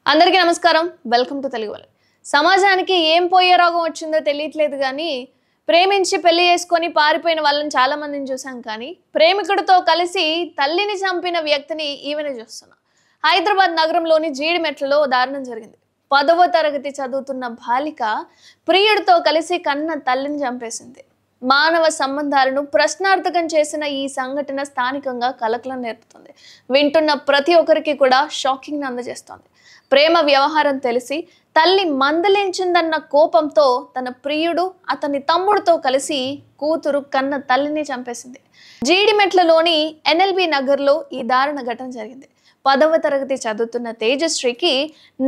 అందరికీ నమస్కారం. Welcome to Telugu వలె. సమాజానికి ఏం పోయే రోగం వచ్చిందో తెలియట్లేదు కానీ ప్రేమించి పెళ్లి చేసుకొని పారిపోయిన వాళ్ళని చాలా మందిని చూసాం. కానీ ప్రేమికుడితో కలిసి తల్లిని చంపిన వ్యక్తిని ఈవెనే చూస్తున్నాం. హైదరాబాద్ నగరంలోని జీడిమెట్లలో దారుణం జరిగింది. 10వ తరగతి చదువుతున్న బాలిక ప్రియుడితో కలిసి కన్న తల్లిని చంపేసింది. మానవ సంబంధాలను ప్రశ్నార్థకం చేసిన ఈ సంఘటన స్థానికంగా కలకలం నేర్పుతుంది. వింటున్న ప్రతి ఒక్కరికి కూడా షాకింగ్ అందజేస్తోంది. ప్రేమ వ్యవహారం తెలిసి తల్లి మందలించిందన్న కోపంతో తన ప్రియుడు అతని తమ్ముడితో కలిసి కూతురు కన్న తల్లిని చంపేసింది. జీడిమెట్లలోని ఎన్ఎల్బి నగర్లో ఈ దారుణ ఘటన జరిగింది. 10వ తరగతి చదువుతున్న తేజశ్రీకి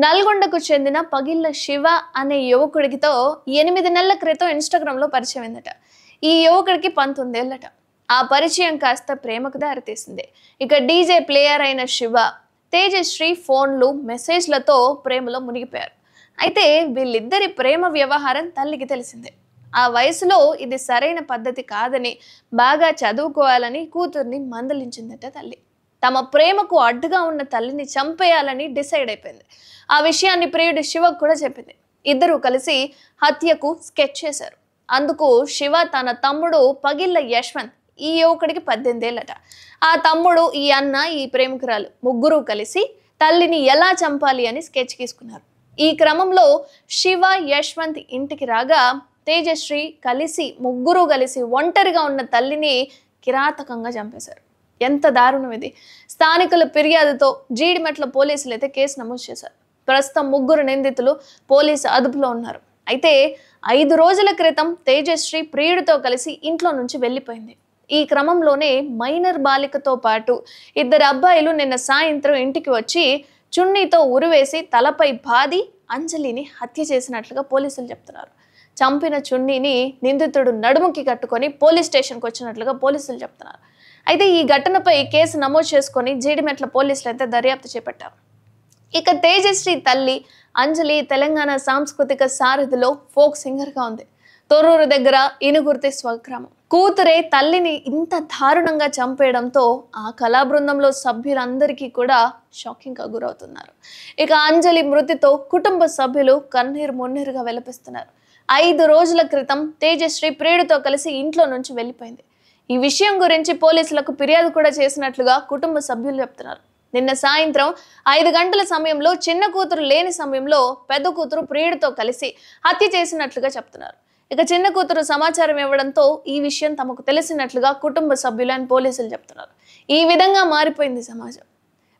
నల్గొండకు చెందిన పగిళ్ళ శివ అనే యువకుడితో 8 నెలల క్రితం ఇన్స్టాగ్రామ్లో పరిచయం అయిందట. ఈ యువకుడికి 19 ఏళ్ళట. ఆ పరిచయం కాస్త ప్రేమకు దారితీసింది. ఇక డీజే ప్లేయర్ అయిన శివ తేజశ్రీ ఫోన్లు మెసేజ్లతో ప్రేమలో మునిగిపోయారు. అయితే వీళ్ళిద్దరి ప్రేమ వ్యవహారం తల్లికి తెలిసిందే. ఆ వయసులో ఇది సరైన పద్ధతి కాదని, బాగా చదువుకోవాలని కూతుర్ని మందలించిందట తల్లి. తమ ప్రేమకు అడ్డుగా ఉన్న తల్లిని చంపేయాలని డిసైడ్ అయిపోయింది. ఆ విషయాన్ని ప్రియుడు శివకు కూడా చెప్పింది. ఇద్దరూ కలిసి హత్యకు స్కెచ్ చేశారు. అందుకు శివ తన తమ్ముడు పగిళ్ళ యశ్వంత్, ఈ యువకుడికి 18 ఏళ్ళట. ఆ తమ్ముడు, ఈ అన్న, ఈ ప్రేమికురాలు ముగ్గురు కలిసి తల్లిని ఎలా చంపాలి అని స్కెచ్ గీసుకున్నారు. ఈ క్రమంలో శివ యశ్వంత్ ఇంటికి రాగా తేజశ్రీ ముగ్గురు కలిసి ఒంటరిగా ఉన్న తల్లిని కిరాతకంగా చంపేశారు. ఎంత దారుణం ఇది! స్థానికుల ఫిర్యాదుతో జీడిమెట్ల పోలీసులు అయితే కేసు నమోదు చేశారు. ప్రస్తుతం ముగ్గురు నిందితులు పోలీసు అదుపులో ఉన్నారు. అయితే 5 రోజుల క్రితం తేజశ్రీ ప్రియుడితో కలిసి ఇంట్లో నుంచి వెళ్ళిపోయింది. ఈ క్రమంలోనే మైనర్ బాలికతో పాటు 2 అబ్బాయిలు నిన్న సాయంత్రం ఇంటికి వచ్చి చున్నీతో ఉరివేసి తలపై బాది అంజలిని హత్య చేసినట్లుగా పోలీసులు చెప్తున్నారు. చంపిన చున్నీని నిందితుడు నడుముకి కట్టుకొని పోలీస్ స్టేషన్కి వచ్చినట్లుగా పోలీసులు చెప్తున్నారు. అయితే ఈ ఘటనపై కేసు నమోదు చేసుకొని జీడిమెట్ల పోలీసులు అయితే దర్యాప్తు చేపట్టారు. ఇక తేజశ్రీ తల్లి అంజలి తెలంగాణ సాంస్కృతిక సారథిలో ఫోక్ సింగర్గా ఉంది. తొర్రూరు దగ్గర ఇనుగుర్తి స్వగ్రామం. కూతురే తల్లిని ఇంత దారుణంగా చంపేయడంతో ఆ కళా బృందంలో సభ్యులందరికీ కూడా షాకింగ్గా గురవుతున్నారు. ఇక అంజలి మృతితో కుటుంబ సభ్యులు కన్నీరు మున్నీరుగా విలపిస్తున్నారు. 5 రోజుల క్రితం తేజశ్రీ ప్రియుడితో కలిసి ఇంట్లో నుంచి వెళ్ళిపోయింది. ఈ విషయం గురించి పోలీసులకు ఫిర్యాదు కూడా చేసినట్లుగా కుటుంబ సభ్యులు చెప్తున్నారు. నిన్న సాయంత్రం 5 గంటల సమయంలో చిన్న కూతురు లేని సమయంలో పెద్ద కూతురు ప్రియుడితో కలిసి హత్య చేసినట్లుగా చెప్తున్నారు. ఇక చిన్న కూతురు సమాచారం ఇవ్వడంతో ఈ విషయం తమకు తెలిసినట్లుగా కుటుంబ సభ్యులు అని పోలీసులు చెప్తున్నారు. ఈ విధంగా మారిపోయింది సమాజం.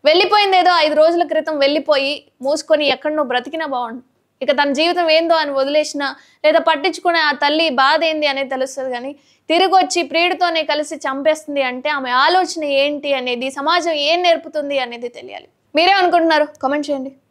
వెళ్ళిపోయిందేదో 5 రోజుల క్రితం వెళ్ళిపోయి మూసుకొని ఎక్కడనో బ్రతికినా బాగుండు. ఇక తన జీవితం ఏందో అని వదిలేసినా లేదా పట్టించుకునే ఆ తల్లి బాధ ఏంది అనేది తెలుస్తుంది. కానీ తిరిగి వచ్చి ప్రియుడితోనే కలిసి చంపేస్తుంది అంటే ఆమె ఆలోచన ఏంటి అనేది, సమాజం ఏం నేర్పుతుంది అనేది తెలియాలి. మీరే అనుకుంటున్నారు? కామెంట్ చేయండి.